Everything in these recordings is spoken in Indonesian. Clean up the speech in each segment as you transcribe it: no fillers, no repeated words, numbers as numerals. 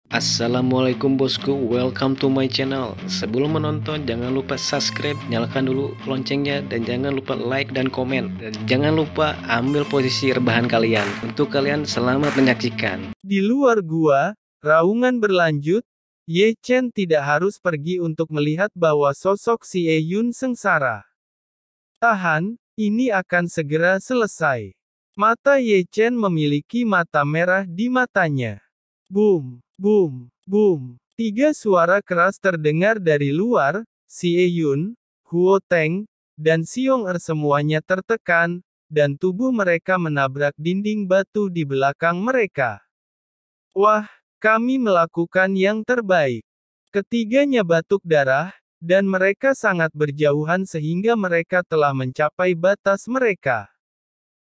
Assalamualaikum bosku, welcome to my channel. Sebelum menonton jangan lupa subscribe, nyalakan dulu loncengnya, dan jangan lupa like dan komen. Dan jangan lupa ambil posisi rebahan kalian. Untuk kalian selamat menyaksikan. Di luar gua, raungan berlanjut. Ye Chen tidak harus pergi untuk melihat bahwa sosok si Ye Yun sengsara. Tahan, ini akan segera selesai. Mata Ye Chen memiliki mata merah di matanya. Boom, boom, boom. Tiga suara keras terdengar dari luar. Si Ye Yun, Huo Teng, dan Xiong Er semuanya tertekan, dan tubuh mereka menabrak dinding batu di belakang mereka. Wah, kami melakukan yang terbaik. Ketiganya batuk darah, dan mereka sangat berjauhan sehingga mereka telah mencapai batas mereka.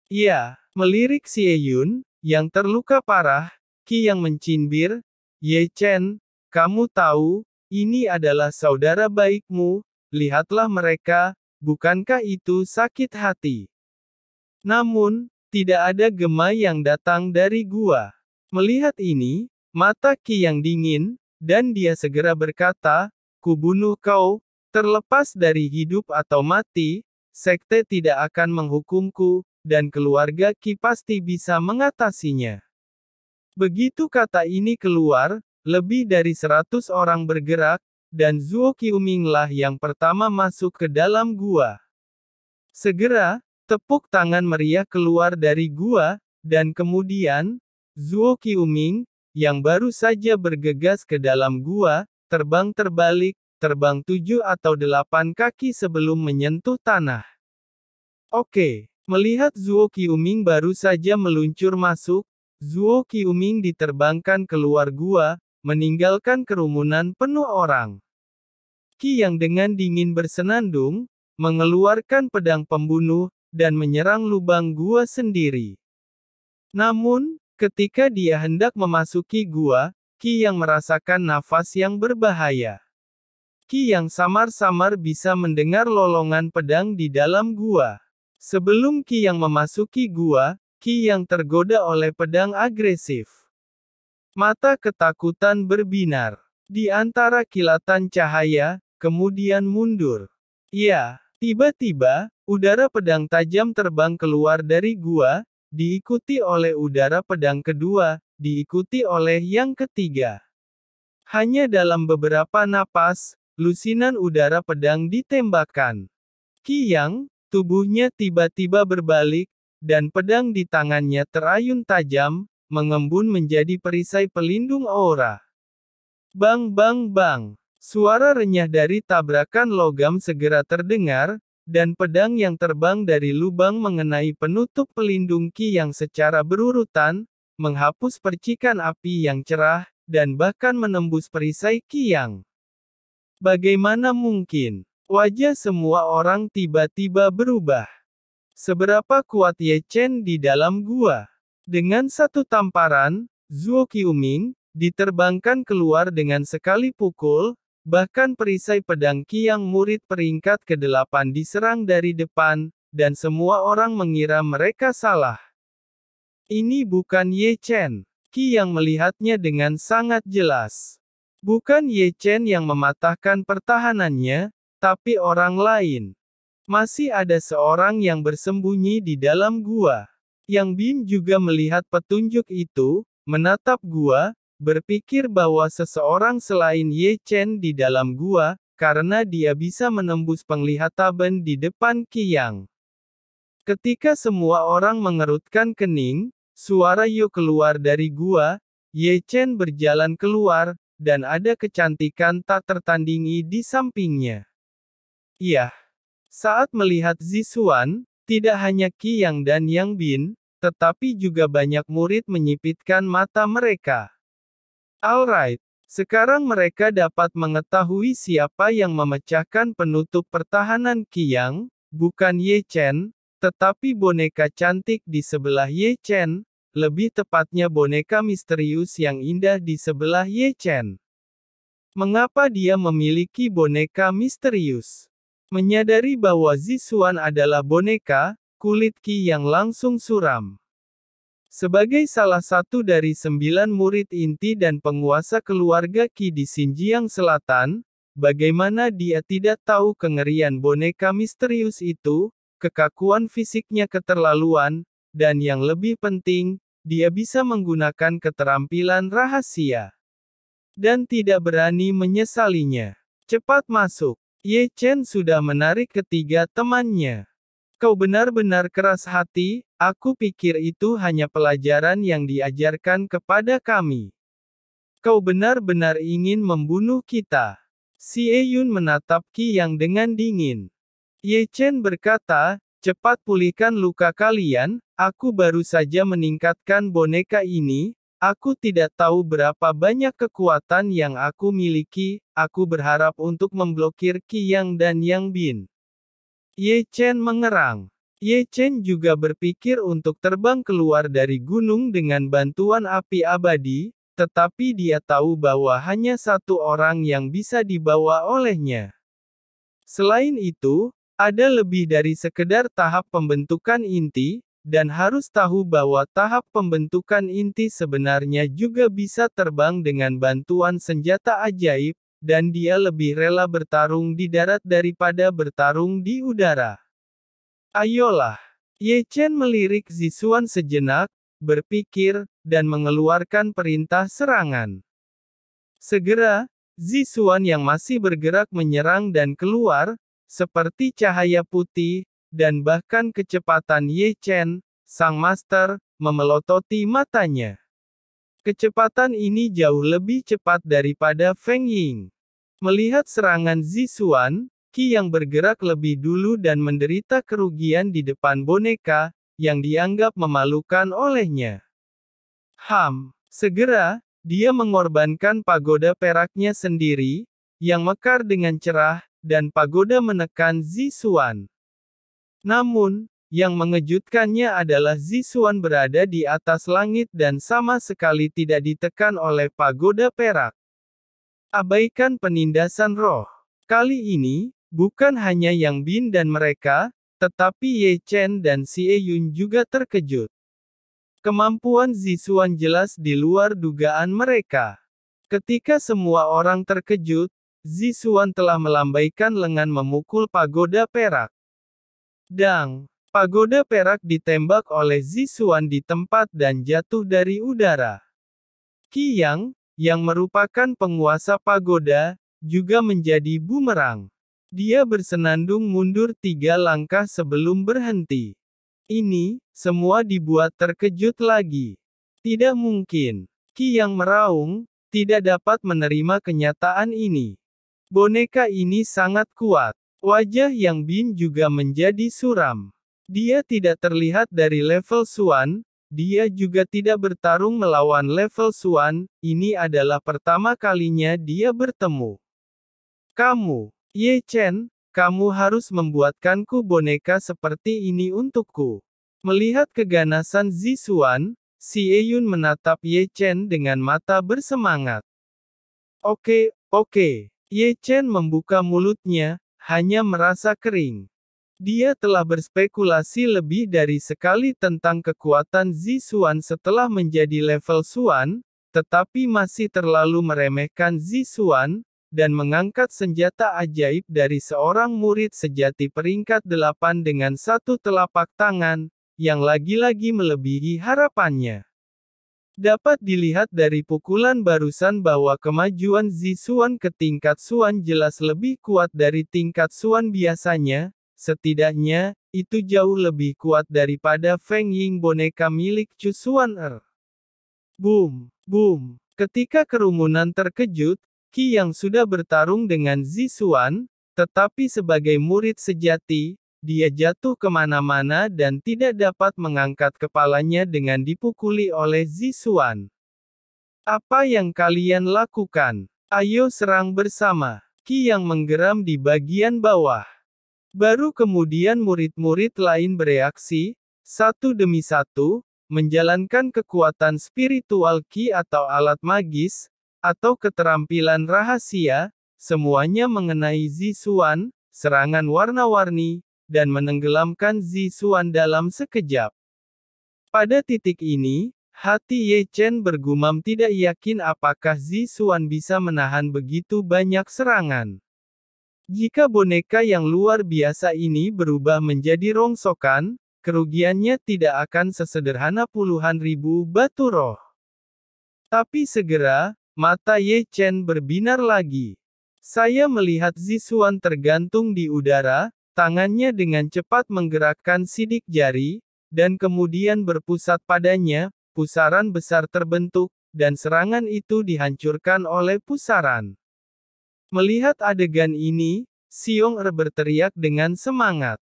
Ya, melirik si Ye Yun, yang terluka parah, Qi yang mencimbir, Ye Chen, kamu tahu, ini adalah saudara baikmu, lihatlah mereka, bukankah itu sakit hati? Namun, tidak ada gema yang datang dari gua. Melihat ini, mata Qi yang dingin, dan dia segera berkata, kubunuh kau, terlepas dari hidup atau mati, sekte tidak akan menghukumku, dan keluarga Qi pasti bisa mengatasinya. Begitu kata ini keluar, lebih dari 100 orang bergerak, dan Zuo Qiuming lah yang pertama masuk ke dalam gua. Segera, tepuk tangan meriah keluar dari gua, dan kemudian, Zuo Qiuming, yang baru saja bergegas ke dalam gua, terbang terbalik, terbang 7 atau 8 kaki sebelum menyentuh tanah. Oke, melihat Zuo Qiuming baru saja meluncur masuk, Zuo Qiuming diterbangkan keluar gua, meninggalkan kerumunan penuh orang. Qi yang dengan dingin bersenandung, mengeluarkan pedang pembunuh, dan menyerang lubang gua sendiri. Namun, ketika dia hendak memasuki gua, Qi yang merasakan nafas yang berbahaya. Qi yang samar-samar bisa mendengar lolongan pedang di dalam gua. Sebelum Qi yang memasuki gua, Qi yang tergoda oleh pedang agresif. Mata ketakutan berbinar. Di antara kilatan cahaya, kemudian mundur. Ya, tiba-tiba, udara pedang tajam terbang keluar dari gua, diikuti oleh udara pedang kedua, diikuti oleh yang ketiga. Hanya dalam beberapa napas, lusinan udara pedang ditembakkan. Qi yang, tubuhnya tiba-tiba berbalik, dan pedang di tangannya terayun tajam, mengembun menjadi perisai pelindung aura. Bang bang bang. Suara renyah dari tabrakan logam segera terdengar, dan pedang yang terbang dari lubang mengenai penutup pelindung Qi yang secara berurutan, menghapus percikan api yang cerah, dan bahkan menembus perisai Qi yang. Bagaimana mungkin? Wajah semua orang tiba-tiba berubah. Seberapa kuat Ye Chen di dalam gua? Dengan satu tamparan, Zuo Qiuming diterbangkan keluar dengan sekali pukul, bahkan perisai pedang Qi yang murid peringkat ke-8 diserang dari depan, dan semua orang mengira mereka salah. Ini bukan Ye Chen. Qi yang melihatnya dengan sangat jelas. Bukan Ye Chen yang mematahkan pertahanannya, tapi orang lain. Masih ada seorang yang bersembunyi di dalam gua. Yang Bin juga melihat petunjuk itu, menatap gua, berpikir bahwa seseorang selain Ye Chen di dalam gua, karena dia bisa menembus penglihatan di depan Qi yang. Ketika semua orang mengerutkan kening, suara Yo keluar dari gua, Ye Chen berjalan keluar, dan ada kecantikan tak tertandingi di sampingnya. Iya. Saat melihat Zixuan, tidak hanya Qi Yang dan Yang Bin, tetapi juga banyak murid menyipitkan mata mereka. Alright, sekarang mereka dapat mengetahui siapa yang memecahkan penutup pertahanan Qi Yang, bukan Ye Chen, tetapi boneka cantik di sebelah Ye Chen, lebih tepatnya boneka misterius yang indah di sebelah Ye Chen. Mengapa dia memiliki boneka misterius? Menyadari bahwa Zixuan adalah boneka, kulit Qi yang langsung suram. Sebagai salah satu dari 9 murid inti dan penguasa keluarga Qi di Xinjiang Selatan, bagaimana dia tidak tahu kengerian boneka misterius itu, kekakuan fisiknya keterlaluan, dan yang lebih penting, dia bisa menggunakan keterampilan rahasia. Dan tidak berani menyesalinya. Cepat masuk. Ye Chen sudah menarik ketiga temannya. Kau benar-benar keras hati, aku pikir itu hanya pelajaran yang diajarkan kepada kami. Kau benar-benar ingin membunuh kita. Xie Yun menatap Qi Yang dengan dingin. Ye Chen berkata, cepat pulihkan luka kalian, aku baru saja meningkatkan boneka ini, aku tidak tahu berapa banyak kekuatan yang aku miliki, aku berharap untuk memblokir Qi Yang dan Yang Bin. Ye Chen mengerang. Ye Chen juga berpikir untuk terbang keluar dari gunung dengan bantuan api abadi, tetapi dia tahu bahwa hanya satu orang yang bisa dibawa olehnya. Selain itu, ada lebih dari sekedar tahap pembentukan inti, dan harus tahu bahwa tahap pembentukan inti sebenarnya juga bisa terbang dengan bantuan senjata ajaib, dan dia lebih rela bertarung di darat daripada bertarung di udara. Ayolah. Ye Chen melirik Zixuan sejenak, berpikir, dan mengeluarkan perintah serangan. Segera, Zixuan yang masih bergerak menyerang dan keluar, seperti cahaya putih, dan bahkan kecepatan Ye Chen, sang master, memelototi matanya. Kecepatan ini jauh lebih cepat daripada Feng Ying. Melihat serangan Zixuan, Qi yang bergerak lebih dulu dan menderita kerugian di depan boneka, yang dianggap memalukan olehnya. Segera, dia mengorbankan pagoda peraknya sendiri, yang mekar dengan cerah, dan pagoda menekan Zixuan. Namun, yang mengejutkannya adalah Zixuan berada di atas langit dan sama sekali tidak ditekan oleh pagoda perak. Abaikan penindasan roh. Kali ini, bukan hanya Yang Bin dan mereka, tetapi Ye Chen dan Xie Yun juga terkejut. Kemampuan Zixuan jelas di luar dugaan mereka. Ketika semua orang terkejut, Zixuan telah melambaikan lengan memukul pagoda perak. Dang! Pagoda perak ditembak oleh Zixuan di tempat dan jatuh dari udara. Qi yang merupakan penguasa pagoda, juga menjadi bumerang. Dia bersenandung mundur 3 langkah sebelum berhenti. Ini, semua dibuat terkejut lagi. Tidak mungkin. Qi yang meraung, tidak dapat menerima kenyataan ini. Boneka ini sangat kuat. Wajah Yang Bin juga menjadi suram. Dia tidak terlihat dari level Xuan, dia juga tidak bertarung melawan level Xuan, ini adalah pertama kalinya dia bertemu. Kamu, Ye Chen, kamu harus membuatkanku boneka seperti ini untukku. Melihat keganasan Zixuan, Xie Yun menatap Ye Chen dengan mata bersemangat. Oke. Ye Chen membuka mulutnya, hanya merasa kering. Dia telah berspekulasi lebih dari sekali tentang kekuatan Zixuan setelah menjadi level Xuan, tetapi masih terlalu meremehkan Zixuan, dan mengangkat senjata ajaib dari seorang murid sejati peringkat 8 dengan satu telapak tangan, yang lagi-lagi melebihi harapannya. Dapat dilihat dari pukulan barusan bahwa kemajuan Zixuan ke tingkat Xuan jelas lebih kuat dari tingkat Xuan biasanya. Setidaknya, itu jauh lebih kuat daripada Feng Ying boneka milik Chu Xuan. Boom! Ketika kerumunan terkejut, Qi yang sudah bertarung dengan Zixuan, tetapi sebagai murid sejati, dia jatuh kemana-mana dan tidak dapat mengangkat kepalanya dengan dipukuli oleh Zixuan. Apa yang kalian lakukan? Ayo serang bersama. Qi yang menggeram di bagian bawah. Baru kemudian murid-murid lain bereaksi, satu demi satu, menjalankan kekuatan spiritual Qi atau alat magis, atau keterampilan rahasia, semuanya mengenai Zixuan, serangan warna-warni, dan menenggelamkan Zixuan dalam sekejap. Pada titik ini, hati Ye Chen bergumam tidak yakin apakah Zixuan bisa menahan begitu banyak serangan. Jika boneka yang luar biasa ini berubah menjadi rongsokan, kerugiannya tidak akan sesederhana puluhan ribu batu roh. Tapi segera, mata Ye Chen berbinar lagi. Saya melihat Zixuan tergantung di udara, tangannya dengan cepat menggerakkan sidik jari, dan kemudian berpusat padanya, pusaran besar terbentuk, dan serangan itu dihancurkan oleh pusaran. Melihat adegan ini, Xiong Er berteriak dengan semangat.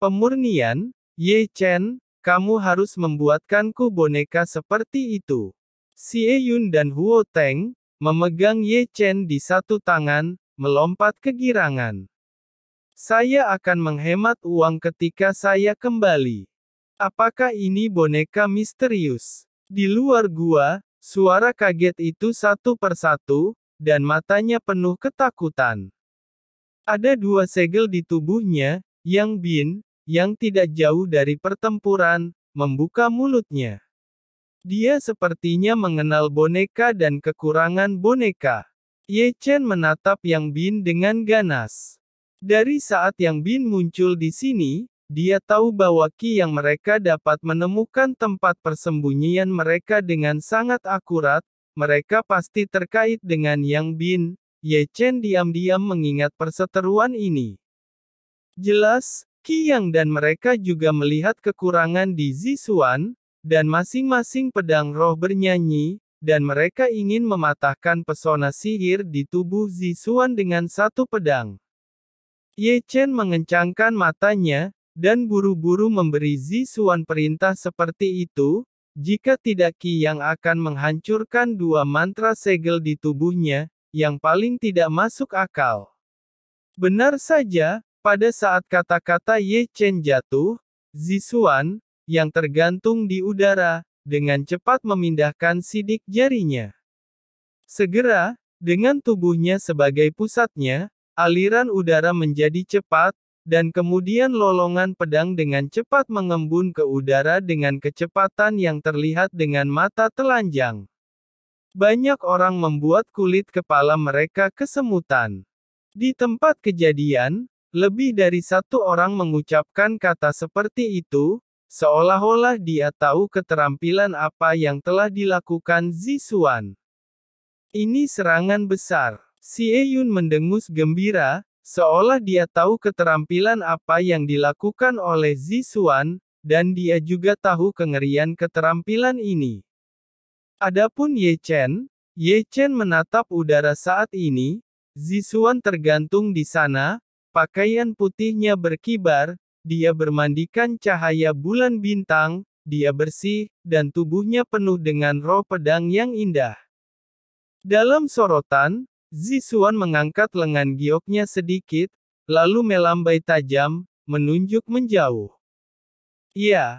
Pemurnian, Ye Chen, kamu harus membuatkanku boneka seperti itu. Xie Yun dan Huo Teng, memegang Ye Chen di satu tangan, melompat kegirangan. Saya akan menghemat uang ketika saya kembali. Apakah ini boneka misterius? Di luar gua, suara kaget itu satu persatu, dan matanya penuh ketakutan. Ada dua segel di tubuhnya, Yang Bin, yang tidak jauh dari pertempuran, membuka mulutnya. Dia sepertinya mengenal boneka dan kekurangan boneka. Ye Chen menatap Yang Bin dengan ganas. Dari saat Yang Bin muncul di sini, dia tahu bahwa Qi yang mereka dapat menemukan tempat persembunyian mereka dengan sangat akurat, mereka pasti terkait dengan Yang Bin. Ye Chen diam-diam mengingat perseteruan ini. Jelas, Qi Yang dan mereka juga melihat kekurangan di Zixuan, dan masing-masing pedang roh bernyanyi, dan mereka ingin mematahkan pesona sihir di tubuh Zixuan dengan satu pedang. Ye Chen mengencangkan matanya, dan buru-buru memberi Zixuan perintah seperti itu, jika tidak Qi yang akan menghancurkan dua mantra segel di tubuhnya, yang paling tidak masuk akal. Benar saja, pada saat kata-kata Ye Chen jatuh, Zixuan, yang tergantung di udara, dengan cepat memindahkan sidik jarinya. Segera, dengan tubuhnya sebagai pusatnya, aliran udara menjadi cepat, dan kemudian lolongan pedang dengan cepat mengembun ke udara dengan kecepatan yang terlihat dengan mata telanjang. Banyak orang membuat kulit kepala mereka kesemutan. Di tempat kejadian, lebih dari satu orang mengucapkan kata seperti itu, seolah-olah dia tahu keterampilan apa yang telah dilakukan Zixuan. Ini serangan besar. Xie Yun mendengus gembira, seolah dia tahu keterampilan apa yang dilakukan oleh Zixuan, dan dia juga tahu kengerian keterampilan ini. Adapun Ye Chen menatap udara saat ini, Zixuan tergantung di sana, pakaian putihnya berkibar, dia bermandikan cahaya bulan bintang, dia bersih, dan tubuhnya penuh dengan roh pedang yang indah. Dalam sorotan, Zixuan mengangkat lengan gioknya sedikit, lalu melambai tajam, menunjuk menjauh. Ya,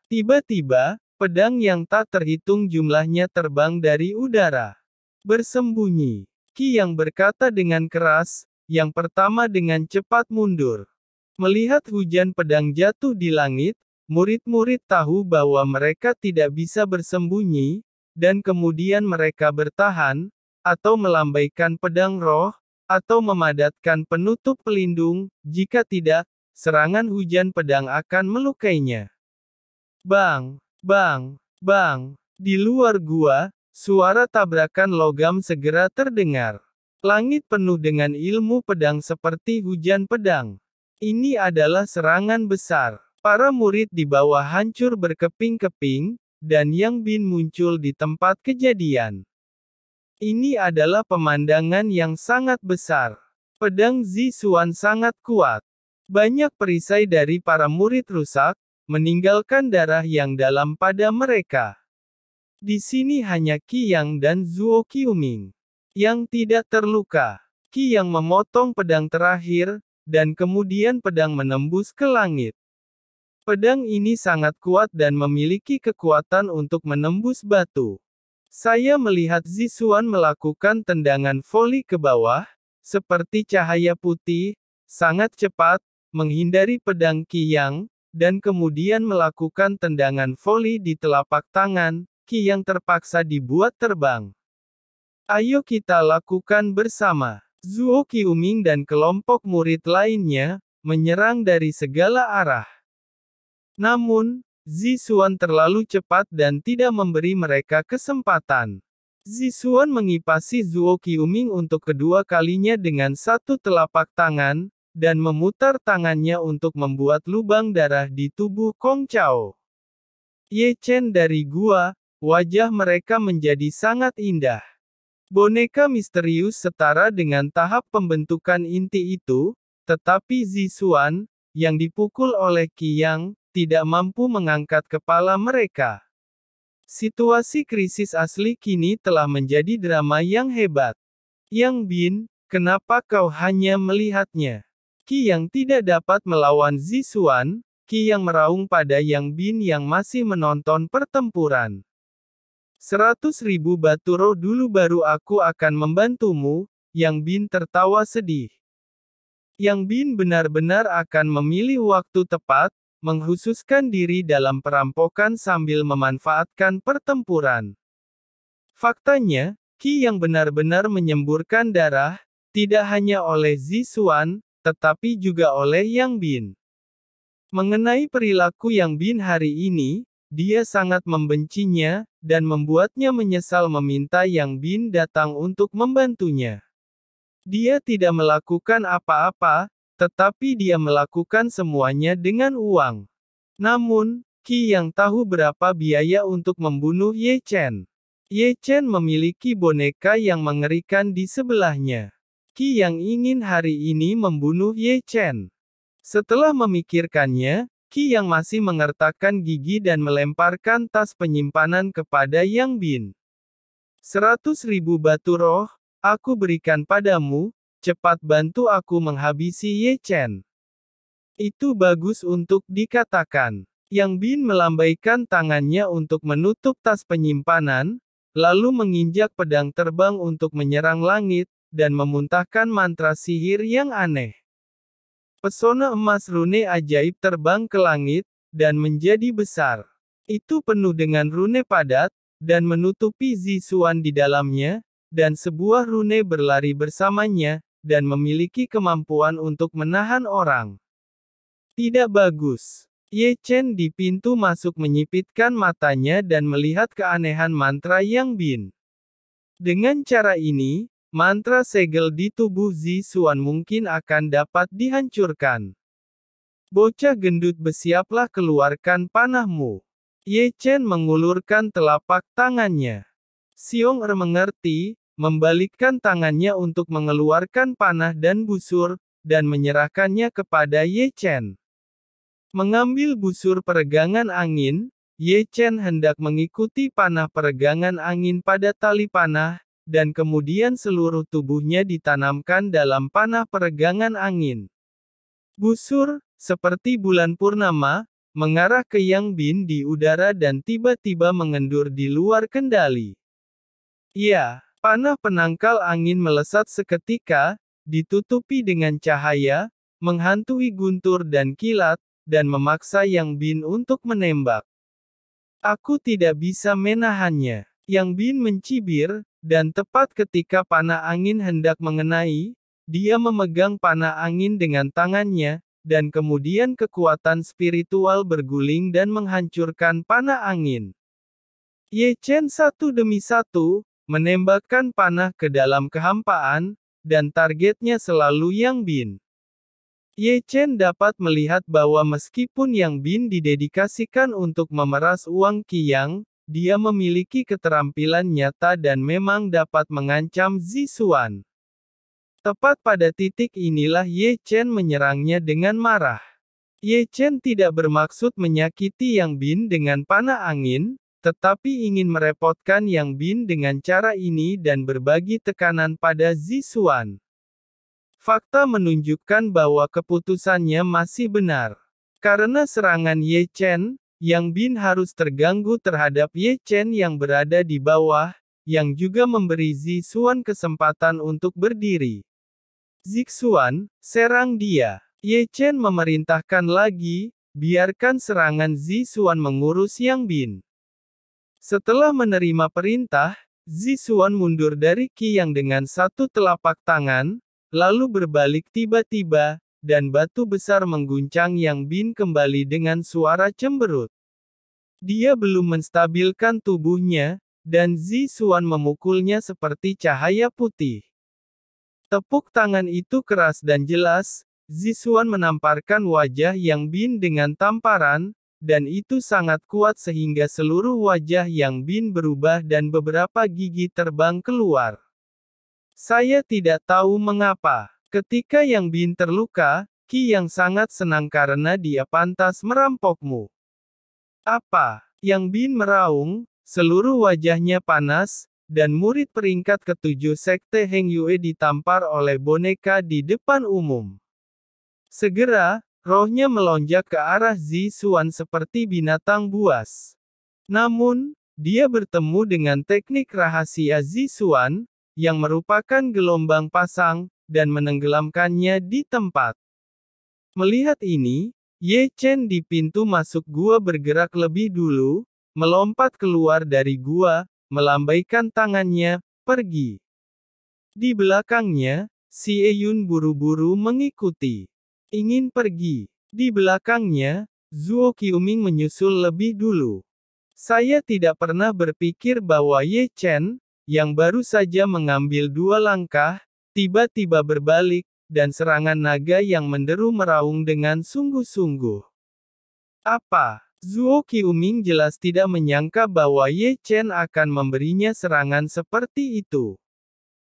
tiba-tiba, pedang yang tak terhitung jumlahnya terbang dari udara. Bersembunyi. Qi yang berkata dengan keras, yang pertama dengan cepat mundur. Melihat hujan pedang jatuh di langit, murid-murid tahu bahwa mereka tidak bisa bersembunyi, dan kemudian mereka bertahan, atau melambaikan pedang roh, atau memadatkan penutup pelindung, jika tidak, serangan hujan pedang akan melukainya. Bang! Bang! Bang! Di luar gua, suara tabrakan logam segera terdengar. Langit penuh dengan ilmu pedang seperti hujan pedang. Ini adalah serangan besar. Para murid di bawah hancur berkeping-keping, dan Yang Bin muncul di tempat kejadian. Ini adalah pemandangan yang sangat besar. Pedang Zixuan sangat kuat. Banyak perisai dari para murid rusak, meninggalkan darah yang dalam pada mereka. Di sini hanya Qi Yang dan Zuo Qiuming yang tidak terluka. Qi Yang memotong pedang terakhir, dan kemudian pedang menembus ke langit. Pedang ini sangat kuat dan memiliki kekuatan untuk menembus batu. Saya melihat Zixuan melakukan tendangan voli ke bawah, seperti cahaya putih, sangat cepat, menghindari pedang Qi Yang, dan kemudian melakukan tendangan voli di telapak tangan, Qi yang terpaksa dibuat terbang. Ayo kita lakukan bersama. Zuo Qiuming dan kelompok murid lainnya, menyerang dari segala arah. Namun, Zixuan terlalu cepat dan tidak memberi mereka kesempatan. Zixuan mengipasi Zuo Qiuming untuk kedua kalinya dengan satu telapak tangan, dan memutar tangannya untuk membuat lubang darah di tubuh Kong Chao. Ye Chen dari gua, wajah mereka menjadi sangat indah. Boneka misterius setara dengan tahap pembentukan inti itu, tetapi Zixuan, yang dipukul oleh Qi Yang, tidak mampu mengangkat kepala mereka. Situasi krisis asli kini telah menjadi drama yang hebat. Yang Bin, kenapa kau hanya melihatnya? Qi Yang tidak dapat melawan Zixuan, Qi Yang meraung pada Yang Bin yang masih menonton pertempuran. 100.000 batu roh dulu baru aku akan membantumu, Yang Bin tertawa sedih. Yang Bin benar-benar akan memilih waktu tepat, menghususkan diri dalam perampokan sambil memanfaatkan pertempuran. Faktanya, Qi Yang benar-benar menyemburkan darah, tidak hanya oleh Zixuan, tetapi juga oleh Yang Bin. Mengenai perilaku Yang Bin hari ini, dia sangat membencinya, dan membuatnya menyesal meminta Yang Bin datang untuk membantunya. Dia tidak melakukan apa-apa, tetapi dia melakukan semuanya dengan uang. Namun, Qi Yang tahu berapa biaya untuk membunuh Ye Chen. Ye Chen memiliki boneka yang mengerikan di sebelahnya. Qi Yang ingin hari ini membunuh Ye Chen. Setelah memikirkannya, Qi Yang masih mengertakkan gigi dan melemparkan tas penyimpanan kepada Yang Bin. 100.000 batu roh, aku berikan padamu, cepat bantu aku menghabisi Ye Chen. Itu bagus untuk dikatakan. Yang Bin melambaikan tangannya untuk menutup tas penyimpanan, lalu menginjak pedang terbang untuk menyerang langit, dan memuntahkan mantra sihir yang aneh. Pesona emas rune ajaib terbang ke langit, dan menjadi besar. Itu penuh dengan rune padat, dan menutupi Zixuan di dalamnya, dan sebuah rune berlari bersamanya, dan memiliki kemampuan untuk menahan orang. Tidak bagus. Ye Chen di pintu masuk menyipitkan matanya dan melihat keanehan mantra Yang Bin. Dengan cara ini, mantra segel di tubuh Zixuan mungkin akan dapat dihancurkan. Bocah gendut bersiaplah keluarkan panahmu. Ye Chen mengulurkan telapak tangannya. Xiong Er mengerti, membalikkan tangannya untuk mengeluarkan panah dan busur, dan menyerahkannya kepada Ye Chen. Mengambil busur peregangan angin, Ye Chen hendak mengikuti panah peregangan angin pada tali panah, dan kemudian seluruh tubuhnya ditanamkan dalam panah peregangan angin. Busur, seperti bulan purnama, mengarah ke Yang Bin di udara dan tiba-tiba mengendur di luar kendali. Ya, panah penangkal angin melesat seketika, ditutupi dengan cahaya, menghantui guntur dan kilat, dan memaksa Yang Bin untuk menembak. Aku tidak bisa menahannya. Yang Bin mencibir, dan tepat ketika panah angin hendak mengenai, dia memegang panah angin dengan tangannya, dan kemudian kekuatan spiritual berguling dan menghancurkan panah angin. Ye Chen satu demi satu, menembakkan panah ke dalam kehampaan, dan targetnya selalu Yang Bin. Ye Chen dapat melihat bahwa meskipun Yang Bin didedikasikan untuk memeras uang Qi Yang, dia memiliki keterampilan nyata dan memang dapat mengancam Zixuan. Tepat pada titik inilah Ye Chen menyerangnya dengan marah. Ye Chen tidak bermaksud menyakiti Yang Bin dengan panah angin, tetapi ingin merepotkan Yang Bin dengan cara ini dan berbagi tekanan pada Zixuan. Fakta menunjukkan bahwa keputusannya masih benar. Karena serangan Ye Chen, Yang Bin harus terganggu terhadap Ye Chen yang berada di bawah, yang juga memberi Zixuan kesempatan untuk berdiri. Zixuan, serang dia. Ye Chen memerintahkan lagi, biarkan serangan Zixuan mengurus Yang Bin. Setelah menerima perintah, Zixuan mundur dari Qi Yang dengan satu telapak tangan, lalu berbalik tiba-tiba, dan batu besar mengguncang Yang Bin kembali dengan suara cemberut. Dia belum menstabilkan tubuhnya, dan Zixuan memukulnya seperti cahaya putih. Tepuk tangan itu keras dan jelas, Zixuan menamparkan wajah Yang Bin dengan tamparan, dan itu sangat kuat sehingga seluruh wajah Yang Bin berubah dan beberapa gigi terbang keluar. Saya tidak tahu mengapa. Ketika Yang Bin terluka, Qi Yang sangat senang karena dia pantas merampokmu. Apa? Yang Bin meraung, seluruh wajahnya panas, dan murid peringkat ke-7 Sekte Heng Yue ditampar oleh boneka di depan umum. Segera, rohnya melonjak ke arah Zixuan seperti binatang buas. Namun, dia bertemu dengan teknik rahasia Zixuan, yang merupakan gelombang pasang, dan menenggelamkannya di tempat. Melihat ini, Ye Chen di pintu masuk gua bergerak lebih dulu, melompat keluar dari gua, melambaikan tangannya, pergi. Di belakangnya, Xie Yun buru-buru mengikuti. Ingin pergi. Di belakangnya, Zuo Qiuming menyusul lebih dulu. Saya tidak pernah berpikir bahwa Ye Chen, yang baru saja mengambil 2 langkah, tiba-tiba berbalik, dan serangan naga yang menderu meraung dengan sungguh-sungguh. Apa? Zuo Qiuming jelas tidak menyangka bahwa Ye Chen akan memberinya serangan seperti itu.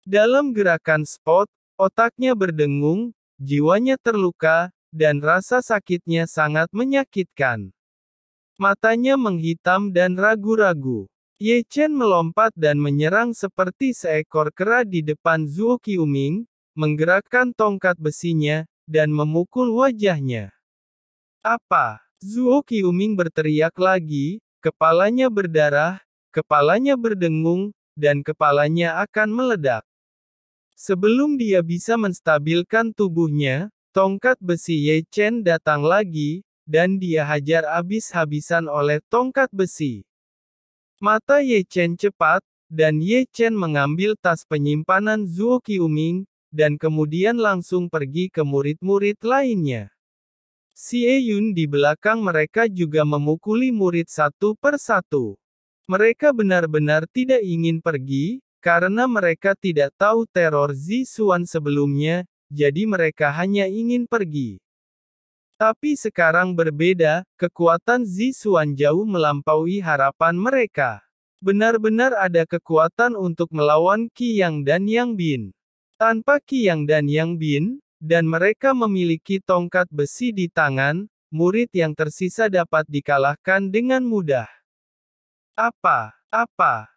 Dalam gerakan spot, otaknya berdengung, jiwanya terluka, dan rasa sakitnya sangat menyakitkan. Matanya menghitam dan ragu-ragu. Ye Chen melompat dan menyerang seperti seekor kera di depan Zuo Qiuming, menggerakkan tongkat besinya, dan memukul wajahnya. Apa? Zuo Qiuming berteriak lagi, kepalanya berdarah, kepalanya berdengung, dan kepalanya akan meledak. Sebelum dia bisa menstabilkan tubuhnya, tongkat besi Ye Chen datang lagi, dan dia hajar habis-habisan oleh tongkat besi. Mata Ye Chen cepat, dan Ye Chen mengambil tas penyimpanan Zuo Qiuming, dan kemudian langsung pergi ke murid-murid lainnya. Xie Yun di belakang mereka juga memukuli murid satu per satu. Mereka benar-benar tidak ingin pergi, karena mereka tidak tahu teror Zixuan sebelumnya, jadi mereka hanya ingin pergi. Tapi sekarang berbeda, kekuatan Zixuan jauh melampaui harapan mereka. Benar-benar ada kekuatan untuk melawan Qi Yang dan Yang Bin. Tanpa Qi Yang dan Yang Bin, dan mereka memiliki tongkat besi di tangan, murid yang tersisa dapat dikalahkan dengan mudah. Apa?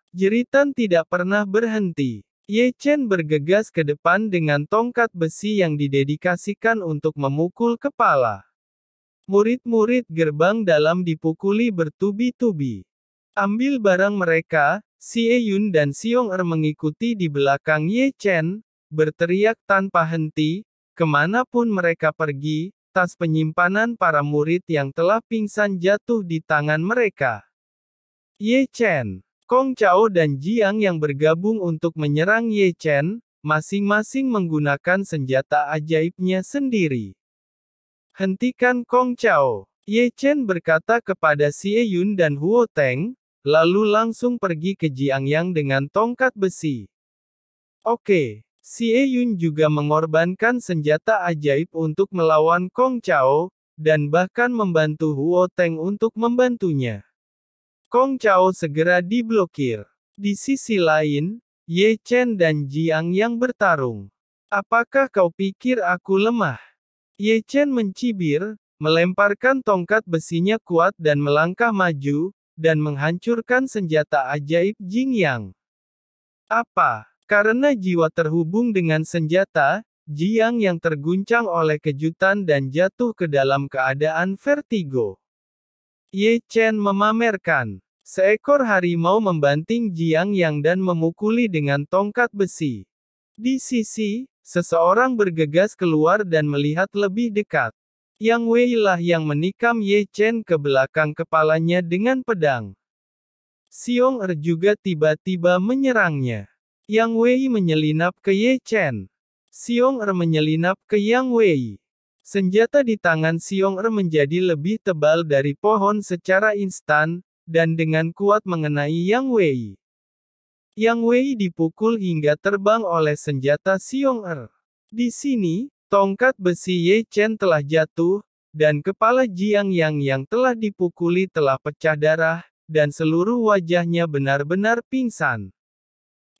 Jeritan tidak pernah berhenti. Ye Chen bergegas ke depan dengan tongkat besi yang didedikasikan untuk memukul kepala. Murid-murid gerbang dalam dipukuli bertubi-tubi. Ambil barang mereka, Xie Yun dan Xiong Er mengikuti di belakang Ye Chen, berteriak tanpa henti, kemanapun mereka pergi, tas penyimpanan para murid yang telah pingsan jatuh di tangan mereka. Ye Chen, Kong Chao dan Jiang yang bergabung untuk menyerang Ye Chen, masing-masing menggunakan senjata ajaibnya sendiri. Hentikan Kong Chao, Ye Chen berkata kepada Xie Yun dan Huo Teng, lalu langsung pergi ke Jiang Yang dengan tongkat besi. Oke, Xie Yun juga mengorbankan senjata ajaib untuk melawan Kong Chao, dan bahkan membantu Huo Teng untuk membantunya. Kong Chao segera diblokir. Di sisi lain, Ye Chen dan Jiang Yang bertarung. Apakah kau pikir aku lemah? Ye Chen mencibir, melemparkan tongkat besinya kuat dan melangkah maju, dan menghancurkan senjata ajaib Jing Yang. Apa? Karena jiwa terhubung dengan senjata, Jiang yang terguncang oleh kejutan dan jatuh ke dalam keadaan vertigo. Ye Chen memamerkan. Seekor harimau membanting Jiang Yang dan memukuli dengan tongkat besi. Di sisi, seseorang bergegas keluar dan melihat lebih dekat. Yang Wei lah yang menikam Ye Chen ke belakang kepalanya dengan pedang. Xiong Er juga tiba-tiba menyerangnya. Yang Wei menyelinap ke Ye Chen. Xiong Er menyelinap ke Yang Wei. Senjata di tangan Xiong Er menjadi lebih tebal dari pohon secara instan, dan dengan kuat mengenai Yang Wei. Yang Wei dipukul hingga terbang oleh senjata Xiong Er. Di sini, tongkat besi Ye Chen telah jatuh, dan kepala Jiang Yang yang telah dipukuli telah pecah darah, dan seluruh wajahnya benar-benar pingsan.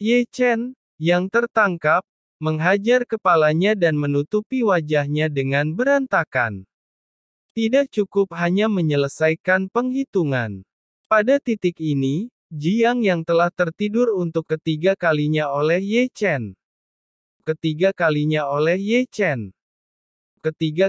Ye Chen, yang tertangkap, menghajar kepalanya dan menutupi wajahnya dengan berantakan. Tidak cukup hanya menyelesaikan penghitungan. Pada titik ini, Jiang yang telah tertidur untuk ketiga kalinya oleh Ye Chen. Ketiga kalinya oleh Ye Chen. Ketiga